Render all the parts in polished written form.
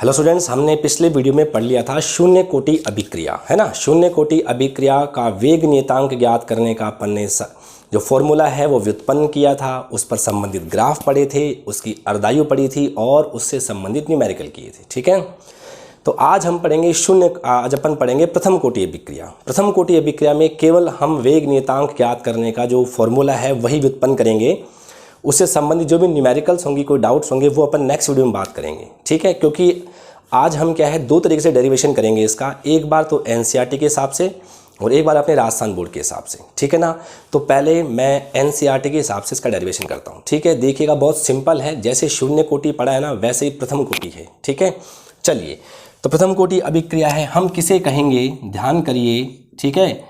Hello students, हमने पिछले video में पढ़ लिया था शून्य कोटि अभिक्रिया, है ना। शून्य कोटि अभिक्रिया का वेग नियतांक ज्ञात करने का अपन ने जो फॉर्मूला है वो व्युत्पन्न किया था, उस पर संबंधित ग्राफ पढ़े थे, उसकी अर्धायु पढ़ी थी और उससे संबंधित न्यूमेरिकल किए थे। ठीक है, तो आज हम पढ़ेंगे आज अपन पढ़ेंगे प्रथम कोटि अभिक्रिया। प्रथम कोटि अभिक्रिया में केवल हम वेग नियतांक ज्ञात करने का जो फॉर्मूला है वही व्युत्पन्न करेंगे, उससे संबंधित जो भी न्यूमेरिकल्स होंगी, कोई डाउट्स होंगे, वो अपन नेक्स्ट वीडियो में बात करेंगे। ठीक है, क्योंकि आज हम क्या है दो तरीके से डेरिवेशन करेंगे इसका, एक बार तो एनसीईआरटी के हिसाब से और एक बार अपने राजस्थान बोर्ड के हिसाब से। ठीक है ना, तो पहले मैं एनसीईआरटी के हिसाब से इसका डेरिवेशन करता हूँ। ठीक है, देखिएगा बहुत सिंपल है, जैसे शून्य कोटि पढ़ा है ना वैसे ही प्रथम कोटि है। ठीक है, चलिए, तो प्रथम कोटि अभिक्रिया है, हम किसे कहेंगे, ध्यान करिए। ठीक है,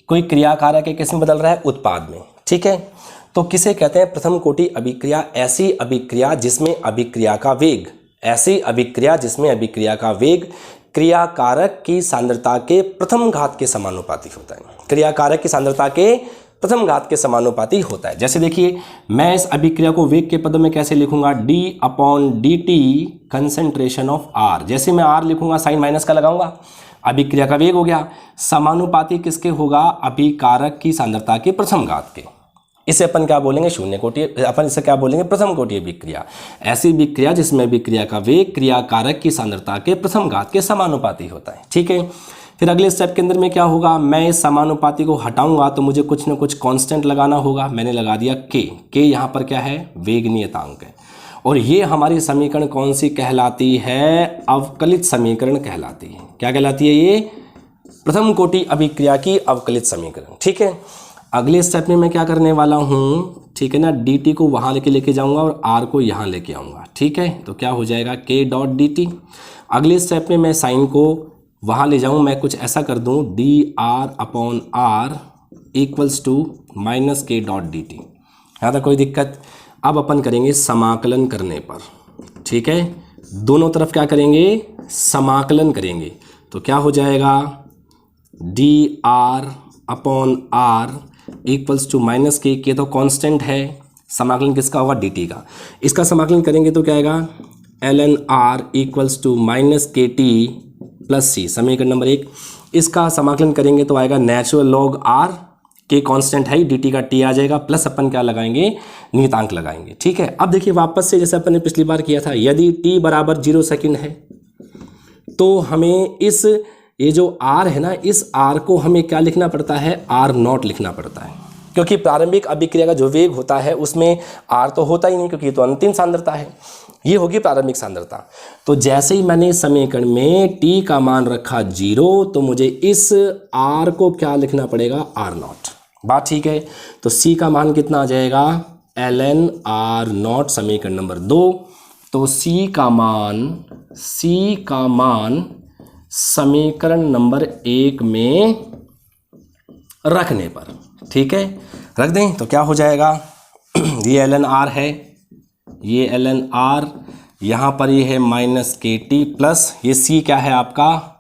कोई क्रिया कारक है, किस में बदल रहा है, उत्पाद में। ठीक है, तो किसे कहते हैं प्रथम कोटि अभिक्रिया? ऐसी अभिक्रिया जिसमें अभिक्रिया का वेग, ऐसी अभिक्रिया जिसमें अभिक्रिया का वेग क्रिया कारक की सांद्रता के प्रथम घात के समानुपाती होता है। क्रिया कारक की सांद्रता के प्रथम घात के समानुपाती होता है। जैसे देखिए, मैं इस अभिक्रिया को वेग के पदों में कैसे लिखूंगा, d/dt कंसंट्रेशन ऑफ r। जैसे मैं r लिखूंगा साइन माइनस का लगाऊंगा, अभिक्रिया का वेग हो गया, समानुपाती किसके होगा, अभिकारक की सांद्रता के प्रथम घात के। इसे अपन क्या बोलेंगे, शून्य कोटि, अपन इसे क्या बोलेंगे, प्रथम कोटि अभिक्रिया। ऐसी अभिक्रिया जिसमें अभिक्रिया का वेग क्रिया कारक की सांद्रता के प्रथम घात के समानुपाती होता है। ठीक है, फिर अगले स्टेप के अंदर में क्या होगा, मैं इस समानुपाती को हटाऊंगा तो मुझे कुछ ना कुछ कांस्टेंट लगाना होगा। मैंने लगा दिया के यहाँ पर क्या है, वेग नियतांक है। और ये हमारी समीकरण कौन सी कहलाती है, अवकलित समीकरण कहलाती है। क्या कहलाती है ये, प्रथम कोटि अभिक्रिया की अवकलित समीकरण। ठीक है, अगले स्टेप में मैं क्या करने वाला हूँ, ठीक है ना, dt को वहाँ लेके जाऊँगा और r को यहाँ लेके आऊँगा। ठीक है, तो क्या हो जाएगा k.dt। अगले स्टेप में मैं साइन को वहाँ ले जाऊँ, मैं कुछ ऐसा कर दूँ dr/r equals to minus k.dt। यहाँ तक कोई दिक्कत? अब अपन करेंगे समाकलन करने पर। ठीक है, दोनों तरफ क्या करेंगे, समाकलन करेंगे, तो क्या हो जाएगा dr/r इक्वल्स टू माइनस के तो कांस्टेंट है, समाकलन किसका होगा, dt का। इसका समाकलन करेंगे तो क्या आएगा, ln r equals to minus K T plus C, समीकरण नंबर 1। इसका समाकलन करेंगे तो आएगा natural log r, K constant है, dt का t आ जाएगा, प्लस अपन क्या लगाएंगे, नियतांक लगाएंगे। ठीक है, अब देखिए वापस से जैसे अपन ने पिछली बार किया था, यदि t बराबर 0 सेकेंड है तो हमें इस ये जो r है ना, इस r को हमें क्या लिखना पड़ता है, r0 लिखना पड़ता है, क्योंकि प्रारंभिक अभिक्रिया का जो वेग होता है उसमें r तो होता ही नहीं, क्योंकि ये तो अंतिम सांद्रता है, ये होगी प्रारंभिक सांद्रता। तो जैसे ही मैंने समीकरण में t का मान रखा 0, तो मुझे इस r को क्या लिखना पड़ेगा, r0। बात ठीक है, तो c का मान कितना आ जाएगा, ln r0, समीकरण नंबर 2। तो c का मान समीकरण नंबर 1 में रखने पर, ठीक है, रख दें तो क्या हो जाएगा, ये ln r है, ये ln r, यहाँ पर ये है माइनस के टी प्लस ये c क्या है आपका,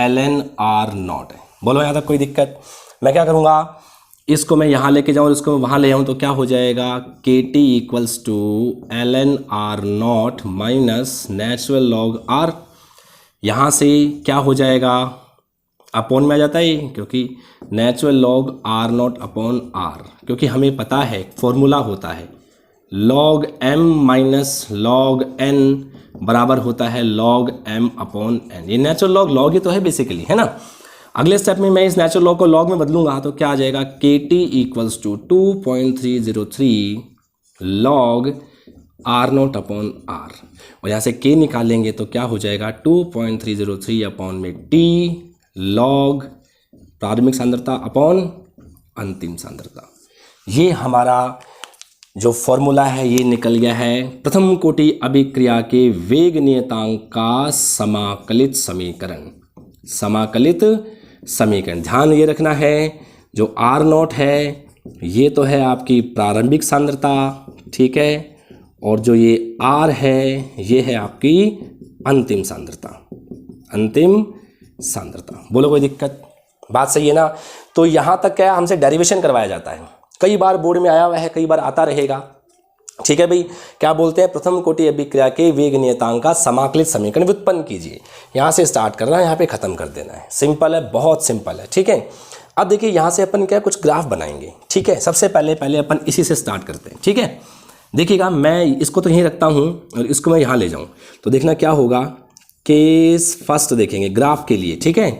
ln r0 है। बोलो यहाँ तक कोई दिक्कत? मैं क्या करूँगा, इसको मैं यहाँ लेके जाऊँ, इसको वहाँ ले आऊँ, तो क्या हो जाएगा, K T equals to ln r0 minus natural log r। यहाँ से क्या हो जाएगा, अपॉन में आ जाता है, क्योंकि natural log r0 upon r, क्योंकि हमें पता है फॉर्मूला होता है log m minus log n बराबर होता है log m अपॉन n। ये नेचुरल लॉग ही तो है बेसिकली, है ना। अगले स्टेप में मैं इस नेचुरल लॉग को लॉग में बदलूंगा तो क्या आ जाएगा, K T equals to 2.303 log r0 upon r, और यहाँ से k निकालेंगे तो क्या हो जाएगा, 2.303 अपॉन में t log प्रारंभिक सांद्रता अपॉन अंतिम सांद्रता। ये हमारा जो फॉर्मूला है ये निकल गया है प्रथम कोटि अभिक्रिया के वेग नियतांक का समाकलित समीकरण। समाकलित समीकरण ध्यान ये रखना है, जो r0 है ये तो है आपकी प्रारंभिक सांद्रता, ठीक है, और जो ये r है ये है आपकी अंतिम सांद्रता, अंतिम सांद्रता। बोलो कोई दिक्कत? बात सही है ना। तो यहाँ तक क्या हमसे डेरिवेशन करवाया जाता है, कई बार बोर्ड में आया हुआ है, कई बार आता रहेगा। ठीक है भाई, क्या बोलते हैं, प्रथम कोटि अभिक्रिया के वेग नियतांक का समाकलित समीकरण व्युत्पन्न कीजिए। यहाँ से स्टार्ट करना है, यहाँ पे खत्म कर देना है। सिंपल है, बहुत सिंपल है। ठीक है, अब देखिए यहाँ से अपन क्या कुछ ग्राफ बनाएंगे। ठीक है, सबसे पहले अपन इसी से स्टार्ट करते हैं। ठीक है, देखिएगा मैं इसको तो यहीं रखता हूँ और इसको मैं यहाँ ले जाऊँ तो देखना क्या होगा। केस फर्स्ट देखेंगे ग्राफ के लिए। ठीक है,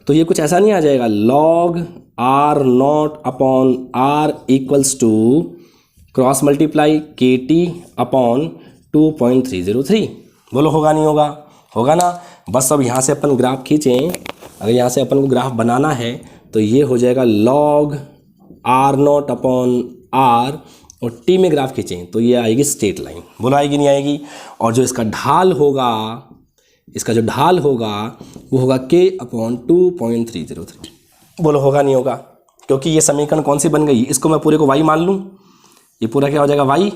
तो ये कुछ ऐसा नहीं आ जाएगा, log r naught upon r equals to cross multiply KT upon 2.303। बोलो होगा नहीं होगा? होगा ना। बस अब यहाँ से अपन ग्राफ खींचें, अगर यहाँ से अपन को ग्राफ बनाना है तो ये हो जाएगा log r naught upon r और t में ग्राफ खींचें तो ये आएगी स्ट्रेट लाइन। बोलो आएगी नहीं आएगी? और जो इसका ढाल होगा, इसका जो ढाल होगा वो होगा k अपॉन 2.303। बोलो होगा नहीं होगा? क्योंकि ये समीकरण कौन सी बन गई, इसको मैं पूरे को y मान लूँ, ये पूरा क्या हो जाएगा y,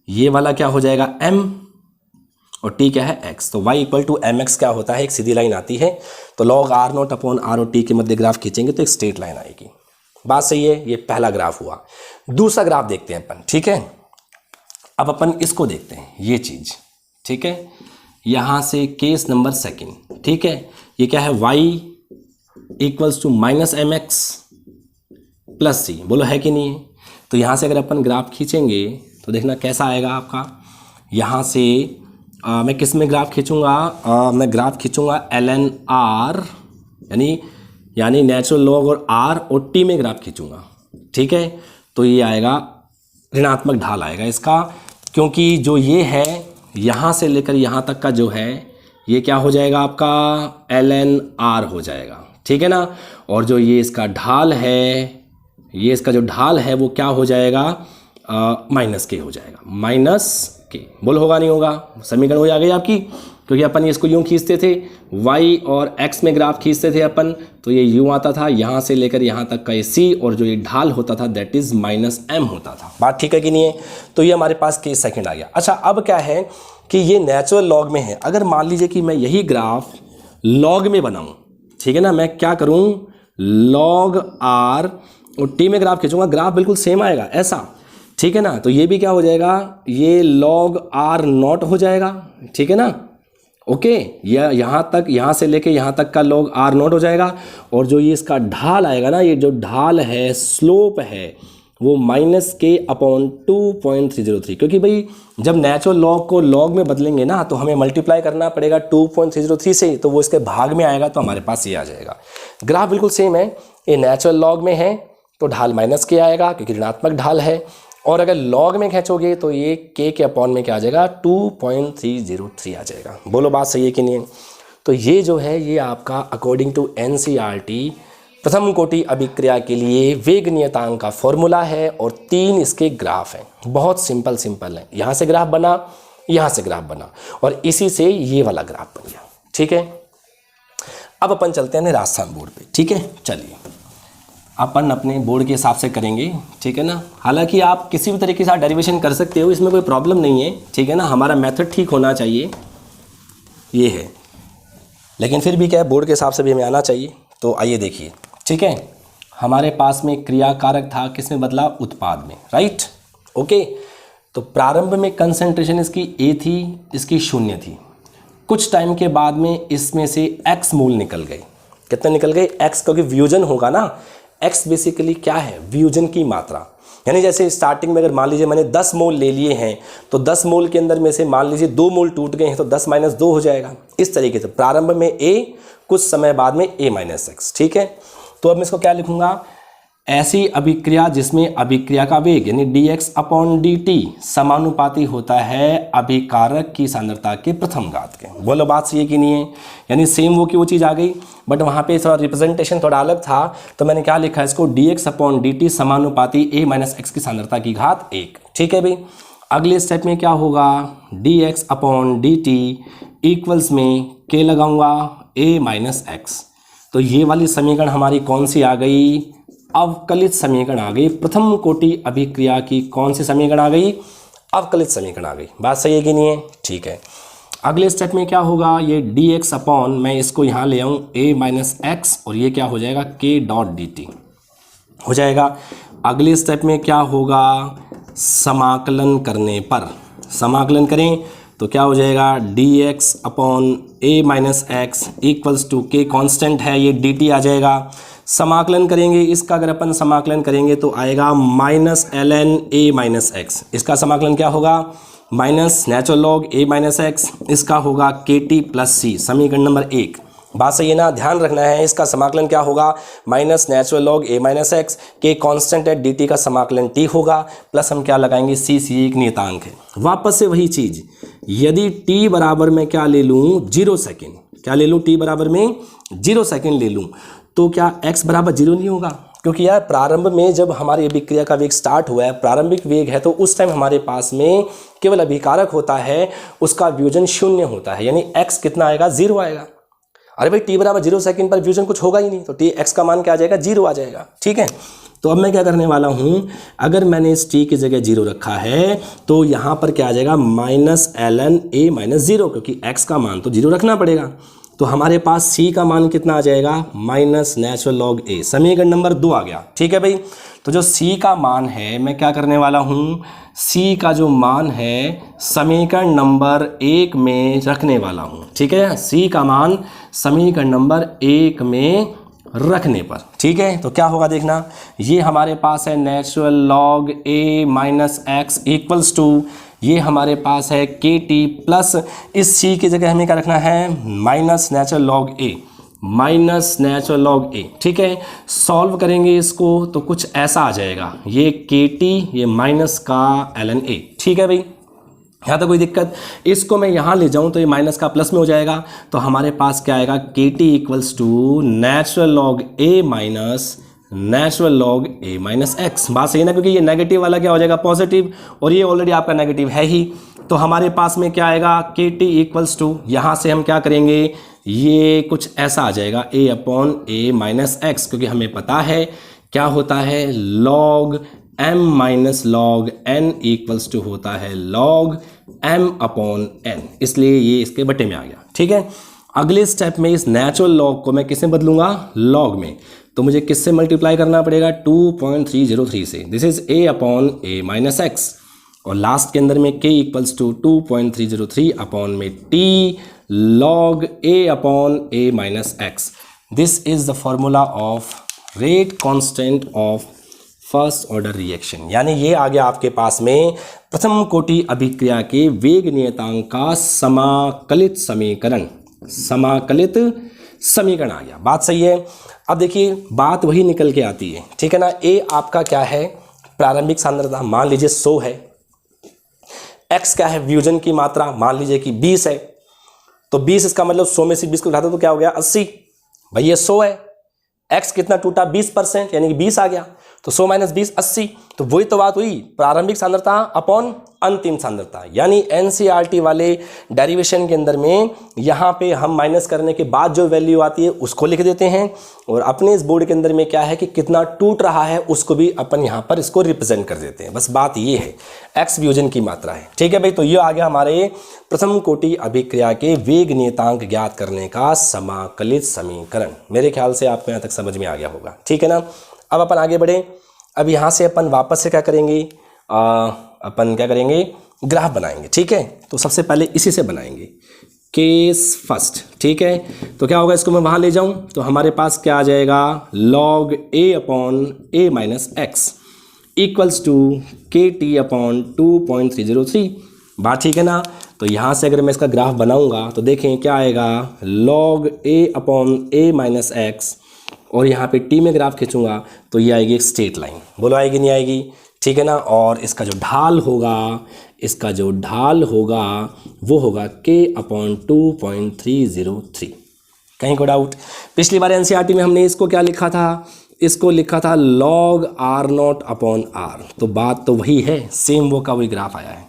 ये वाला क्या हो जाएगा m और t क्या है x। तो y इक्वल टू mx क्या होता है, एक सीधी लाइन आती है। तो log r naught upon r और t के मध्य ग्राफ खींचेंगे तो एक स्ट्रेट लाइन आएगी। बात सही है, ये पहला ग्राफ हुआ। दूसरा ग्राफ देखते हैं अपन। ठीक है, अब अपन इसको देखते हैं ये चीज़। ठीक है, यहाँ से केस नंबर सेकंड। ठीक है, ये क्या है, y equals to minus mx plus c। बोलो है कि नहीं है? तो यहाँ से अगर अपन ग्राफ खींचेंगे तो देखना कैसा आएगा आपका। यहाँ से मैं किस में ग्राफ खींचूंगा, मैं ग्राफ खींचूंगा ln r यानी नेचुरल लॉग और r और t में ग्राफ खींचूंगा। ठीक है, तो ये आएगा ऋणात्मक ढाल आएगा इसका, क्योंकि जो ये है यहाँ से लेकर यहाँ तक का जो है ये क्या हो जाएगा आपका ln r हो जाएगा। ठीक है ना। और जो ये इसका ढाल है, ये इसका जो ढाल है वो क्या हो जाएगा, माइनस के हो जाएगा, माइनस के। बोल होगा नहीं होगा? समीकरण हो जा गई आपकी, क्योंकि अपन इसको यूँ खींचते थे, y और x में ग्राफ खींचते थे अपन, तो ये यूँ आता था, यहाँ से लेकर यहाँ तक का ये c, और जो ये ढाल होता था दैट इज़ माइनस m होता था। बात ठीक है कि नहीं है? तो ये हमारे पास केस सेकंड आ गया। अच्छा, अब क्या है कि ये नेचुरल लॉग में है। अगर मान लीजिए कि मैं यही ग्राफ लॉग में बनाऊँ, ठीक है ना, मैं क्या करूँ, log r और t में ग्राफ खींचूंगा, ग्राफ बिल्कुल सेम आएगा ऐसा। ठीक है ना, तो ये भी क्या हो जाएगा, ये log r नॉट हो जाएगा। ठीक है ना, ओके, यह यहाँ तक, यहाँ से लेके यहाँ तक का log r नॉट हो जाएगा। और जो ये इसका ढाल आएगा ना, ये जो ढाल है, स्लोप है, वो माइनस के अपॉन 2.303। क्योंकि भाई जब नेचुरल लॉग को लॉग में बदलेंगे ना तो हमें मल्टीप्लाई करना पड़ेगा 2.303 से, तो वो इसके भाग में आएगा तो हमारे पास ये आ जाएगा। ग्राफ बिल्कुल सेम है, ये नेचुरल लॉग में है तो ढाल माइनस के आएगा क्योंकि ऋणात्मक ढाल है, और अगर लॉग में खींचोगे तो ये k के अपॉन में क्या आ जाएगा, 2.303 आ जाएगा। बोलो बात सही है कि नहीं है? तो ये जो है ये आपका अकॉर्डिंग टू NCERT प्रथम कोटि अभिक्रिया के लिए वेग नियतांक का फॉर्मूला है और 3 इसके ग्राफ हैं। बहुत सिंपल है। यहाँ से ग्राफ बना, यहाँ से ग्राफ बना और इसी से ये वाला ग्राफ बन गया। ठीक है, अब अपन चलते हैं राजस्थान बोर्ड पे। ठीक है, चलिए अपन अपने बोर्ड के हिसाब से करेंगे। ठीक है ना, हालांकि आप किसी भी तरीके से डेरिवेशन कर सकते हो, इसमें कोई प्रॉब्लम नहीं है। ठीक है ना, हमारा मेथड ठीक होना चाहिए, ये है, लेकिन फिर भी क्या है, बोर्ड के हिसाब से भी हमें आना चाहिए। तो आइए देखिए। ठीक है, हमारे पास में क्रिया कारक था, किस में बदला, उत्पाद में, राइट। ओके, तो प्रारंभ में कंसंट्रेशन इसकी A थी, इसकी 0 थी। कुछ टाइम के बाद में इसमें से X मोल निकल गए। कितने निकल गए, X, क्योंकि वियोजन होगा ना। X बेसिकली क्या है, वियोजन की मात्रा। यानी जैसे स्टार्टिंग में अगर मान लीजिए मैंने 10 मोल ले लिए हैं तो 10 मोल के अंदर में से मान लीजिए 2 मोल टूट गए हैं तो 10 - 2 हो जाएगा। इस तरीके से प्रारंभ में A, कुछ समय बाद में A - X। ठीक है, तो अब मैं इसको क्या लिखूंगा, ऐसी अभिक्रिया जिसमें अभिक्रिया का वेग यानी dx अपॉन dt समानुपाती होता है अभिकारक की सांद्रता के प्रथम घात के। बोलो बात सही है कि नहीं है? यानी सेम वो की वो चीज़ आ गई, बट वहाँ पे थोड़ा रिप्रेजेंटेशन थोड़ा अलग था, तो मैंने क्या लिखा है इसको, dx अपॉन dt समानुपाती a - x की सांद्रता की घात 1। ठीक है भाई, अगले स्टेप में क्या होगा, dx अपॉन dt इक्वल्स में k लगाऊंगा a - x। तो ये वाली समीकरण हमारी कौन सी आ गई, अवकलित समीकरण आ गई। प्रथम कोटि अभिक्रिया की कौन सी समीकरण आ गई, अवकलित समीकरण आ गई। बात सही है कि नहीं है? ठीक है, अगले स्टेप में क्या होगा, ये dx अपॉन, मैं इसको यहाँ ले आऊँ a - x और ये क्या हो जाएगा, k डॉट dt हो जाएगा। अगले स्टेप में क्या होगा, समाकलन करने पर, समाकलन करें तो क्या हो जाएगा, dx upon a minus X equals to k constant है, ये dt आ जाएगा। समाकलन करेंगे इसका, अगर अपन समाकलन करेंगे तो आएगा minus ln a minus x. इसका समाकलन क्या होगा, minus natural log a minus x, इसका होगा kt प्लस c, समीकरण नंबर 1। बात सही है ना, ध्यान रखना है। इसका समाकलन क्या होगा, minus natural log a minus x, के कांस्टेंट है, dt का समाकलन t होगा, प्लस हम क्या लगाएंगे c, c एक नियतांक है। वापस से वही चीज़, यदि t बराबर में क्या ले लूँ 0 सेकेंड, क्या ले लूँ, t बराबर में 0 सेकेंड ले लूँ, तो क्या x बराबर 0 नहीं होगा, क्योंकि यार प्रारंभ में जब हमारी अभिक्रिया का वेग स्टार्ट हुआ है, प्रारंभिक वेग है, तो उस टाइम हमारे पास में केवल अभिकारक होता है, उसका व्योजन 0 होता है, यानी x कितना आएगा, 0 आएगा। अरे भाई t बराबर 0 सेकेंड पर व्योजन कुछ होगा ही नहीं, तो t x का मान क्या आ जाएगा, 0 आ जाएगा। ठीक है, तो अब मैं क्या करने वाला हूँ, अगर मैंने इस t की जगह 0 रखा है तो यहाँ पर क्या आ जाएगा, माइनस ln a माइनस 0, क्योंकि x का मान तो 0 रखना पड़ेगा। तो हमारे पास c का मान कितना आ जाएगा, माइनस नेचुरल लॉग a, समीकरण नंबर 2 आ गया। ठीक है भाई, तो जो c का मान है मैं क्या करने वाला हूँ, c का जो मान है समीकरण नंबर 1 में रखने वाला हूँ। ठीक है, c का मान समीकरण नंबर 1 में रखने पर, ठीक है, तो क्या होगा देखना, ये हमारे पास है natural log a minus X equals to, ये हमारे पास है kt प्लस, इस c की जगह हमें क्या रखना है, minus natural log a, minus natural log a। ठीक है, सॉल्व करेंगे इसको तो कुछ ऐसा आ जाएगा, ये kt, ये माइनस का ln a। ठीक है भाई, यहाँ तो कोई दिक्कत, इसको मैं यहाँ ले जाऊँ तो ये माइनस का प्लस में हो जाएगा, तो हमारे पास क्या आएगा, kt equals to natural log a minus natural log a minus X. बात सही ना, क्योंकि ये नेगेटिव वाला क्या हो जाएगा, पॉजिटिव, और ये ऑलरेडी आपका नेगेटिव है ही, तो हमारे पास में क्या आएगा, kt इक्वल्स टू, यहाँ से हम क्या करेंगे, ये कुछ ऐसा आ जाएगा, a upon a minus X, क्योंकि हमें पता है क्या होता है, log m minus log n equals to होता है लॉग m अपॉन n, इसलिए ये इसके बटे में आ गया। ठीक है, अगले स्टेप में इस नेचुरल लॉग को मैं किससे बदलूंगा, लॉग में, तो मुझे किससे मल्टीप्लाई करना पड़ेगा, 2.303 से, this is a upon a minus X, और लास्ट के अंदर में k इक्वल्स टू 2.303 अपॉन में t log a upon a minus x. This is the formula of rate constant of first order reaction, यानी ये आ गया आपके पास में प्रथम कोटि अभिक्रिया के वेग नियतांक का समाकलित समीकरण, समाकलित समीकरण आ गया। बात सही है। अब देखिए बात वही निकल के आती है, ठीक है ना। ए आपका क्या है, प्रारंभिक सांद्रता, मान लीजिए 100 है। एक्स क्या है, व्यूजन की मात्रा, मान लीजिए कि 20 है, तो 20 इसका मतलब 100 में से 20 को घटाते तो क्या हो गया 80। भाई ये 100 है, एक्स कितना टूटा 20%, यानी कि 20 आ गया, तो 100 माइनस 20 80। तो वही तो बात हुई, प्रारंभिक सांद्रता अपॉन अंतिम सांद्रता, यानी एनसीईआरटी वाले डेरिवेशन के अंदर में यहाँ पे हम माइनस करने के बाद जो वैल्यू आती है उसको लिख देते हैं, और अपने इस बोर्ड के अंदर में क्या है कि कितना टूट रहा है उसको भी अपन यहाँ पर इसको रिप्रेजेंट कर देते हैं। बस बात ये है, एक्स व्यूजन की मात्रा है, ठीक है भाई। तो ये आ गया हमारे प्रथम कोटि अभिक्रिया के वेग नियतांक ज्ञात करने का समाकलित समीकरण। मेरे ख्याल से आपको यहाँ तक समझ में आ गया होगा, ठीक है ना। अब अपन आगे बढ़े। अब यहाँ से अपन वापस से क्या करेंगे, अपन क्या करेंगे, ग्राफ बनाएंगे, ठीक है। तो सबसे पहले इसी से बनाएंगे, केस फर्स्ट, ठीक है। तो क्या होगा, इसको मैं वहाँ ले जाऊँ तो हमारे पास क्या आ जाएगा, log A upon A minus X equals to K T upon 2.303। बात ठीक है ना। तो यहाँ से अगर मैं इसका ग्राफ बनाऊँगा तो देखें क्या आएगा, log A upon A minus X, और यहाँ पे टी में ग्राफ खींचूंगा तो ये आएगी एक स्ट्रेट लाइन। बोलो आएगी नहीं आएगी, ठीक है ना। और इसका जो ढाल होगा, इसका जो ढाल होगा वो होगा k अपॉन 2.303। कहीं को डाउट? पिछली बार एनसीईआरटी में हमने इसको क्या लिखा था, इसको लिखा था log r0 अपॉन r। तो बात तो वही है, सेम वो का वही ग्राफ आया है।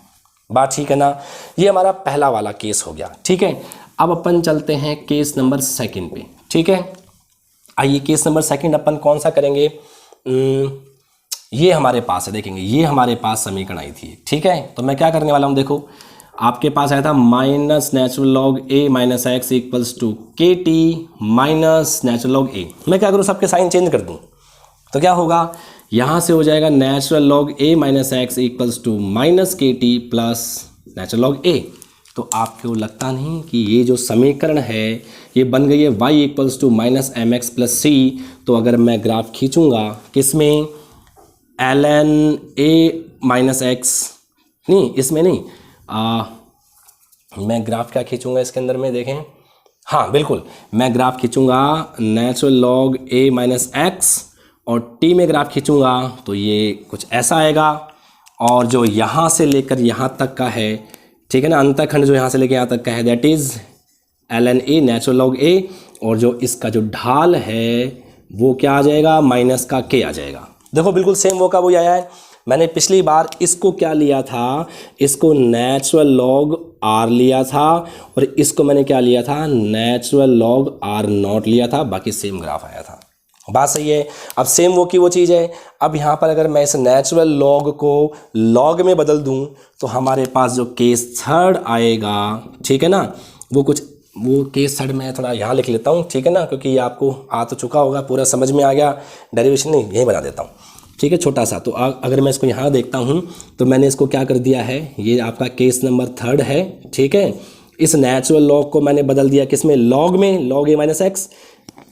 बात ठीक है ना। ये हमारा पहला वाला केस हो गया, ठीक है। अब अपन चलते हैं केस नंबर सेकंड पे, ठीक है। आइए केस नंबर सेकंड अपन कौन सा करेंगे, ये हमारे पास है, देखेंगे ये हमारे पास समीकरण आई थी, ठीक है। तो मैं क्या करने वाला हूँ, देखो आपके पास आया था minus natural log A minus X equals to K T minus natural log A. मैं क्या करूँ, सबके साइन चेंज कर दूँ। तो क्या होगा, यहाँ से हो जाएगा natural log a minus X equals to minus K T plus natural log a। तो आपको लगता नहीं कि ये जो समीकरण है ये बन गई है y equals to minus M X plus C. तो अगर मैं ग्राफ खींचूंगा किसमें, ln a माइनस एक्स, नहीं इसमें नहीं, मैं ग्राफ क्या खींचूंगा इसके अंदर में, देखें, हाँ बिल्कुल, मैं ग्राफ खींचूंगा natural log a minus X और t में ग्राफ खींचूंगा तो ये कुछ ऐसा आएगा। और जो यहाँ से लेकर यहाँ तक का है, ठीक है ना, अंतःखंड जो यहाँ से लेकर यहाँ तक का है that is ln a natural log a, और जो इसका जो ढाल है वो क्या आ जाएगा, माइनस का k आ जाएगा। देखो बिल्कुल सेम वो का वो आया है। मैंने पिछली बार इसको क्या लिया था, इसको नेचुरल लॉग r लिया था और इसको मैंने क्या लिया था, नेचुरल लॉग r0 लिया था, बाकी सेम ग्राफ आया था। बात सही है। अब सेम वो की वो चीज़ है। अब यहाँ पर अगर मैं इस नेचुरल लॉग को लॉग में बदल दूँ तो हमारे पास जो केस थर्ड आएगा, ठीक है ना, वो कुछ वो केस थर्ड मैं थोड़ा यहाँ लिख लेता हूँ, ठीक है ना, क्योंकि ये आपको आ तो चुका होगा, पूरा समझ में आ गया, डेरिवेशन नहीं यहीं बना देता हूँ, ठीक है, छोटा सा। तो अगर मैं इसको यहाँ देखता हूँ तो मैंने इसको क्या कर दिया है, ये आपका केस नंबर थर्ड है, ठीक है। इस नेचुरल लॉग को मैंने बदल दिया किस में, लॉग में, लॉग a माइनस एक्स,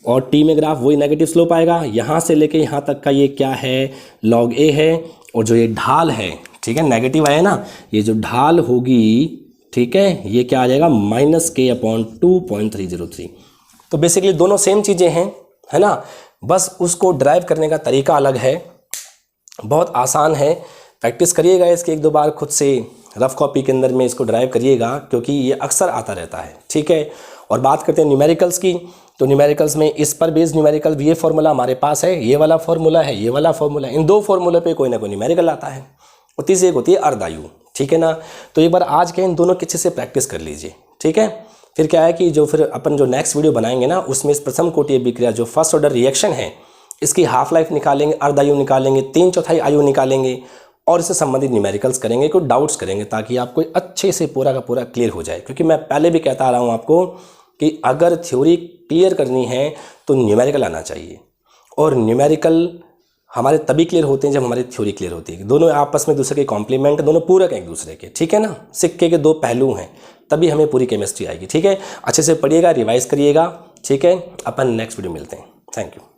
और टी में ग्राफ वही नेगेटिव स्लोप आएगा। यहाँ से लेके यहाँ तक का ये क्या है, लॉग a है, और जो ये ढाल है, ठीक है, नेगेटिव आया ना, ये जो ढाल होगी, ठीक है, ये क्या आ जाएगा, माइनस के अपॉन 2.303। तो बेसिकली दोनों सेम चीज़ें हैं, है ना, बस उसको ड्राइव करने का तरीका अलग है। बहुत आसान है, प्रैक्टिस करिएगा इसके एक दो बार खुद से, रफ कॉपी के अंदर में इसको ड्राइव करिएगा, क्योंकि ये अक्सर आता रहता है, ठीक है। और बात करते हैं न्यूमेरिकल्स की, तो न्यूमेरिकल्स में इस पर बेस्ड न्यूमेरिकल ये फॉर्मूला हमारे पास है, ये वाला फॉर्मूला है, ये वाला फॉर्मूला है, इन दो फॉर्मूले पे कोई ना कोई न्यूमेरिकल आता है। और तीसरी एक होती है अर्धायु, ठीक है ना। तो एक बार आज के इन दोनों के अच्छे से प्रैक्टिस कर लीजिए, ठीक है। फिर क्या है कि जो फिर अपन जो नेक्स्ट वीडियो बनाएंगे ना, उसमें इस प्रथम कोटि अभिक्रिया जो फर्स्ट ऑर्डर रिएक्शन है, इसकी हाफ लाइफ निकालेंगे, अर्धायु निकालेंगे, 3/4 आयु निकालेंगे, और इससे संबंधित न्यूमेरिकल्स करेंगे, कुछ डाउट्स करेंगे, ताकि आपको अच्छे से पूरा का पूरा क्लियर हो जाए। क्योंकि मैं पहले भी कहता आ रहा हूँ आपको कि अगर थ्योरी क्लियर करनी है तो न्यूमेरिकल आना चाहिए, और न्यूमेरिकल हमारे तभी क्लियर होते हैं जब हमारी थ्योरी क्लियर होती है। दोनों आपस में दूसरे के कॉम्प्लीमेंट, दोनों पूरक हैं एक दूसरे के, ठीक है ना, सिक्के के दो पहलू हैं, तभी हमें पूरी केमिस्ट्री आएगी, ठीक है। अच्छे से पढ़िएगा, रिवाइज करिएगा, ठीक है। अपन नेक्स्ट वीडियो मिलते हैं। Thank you.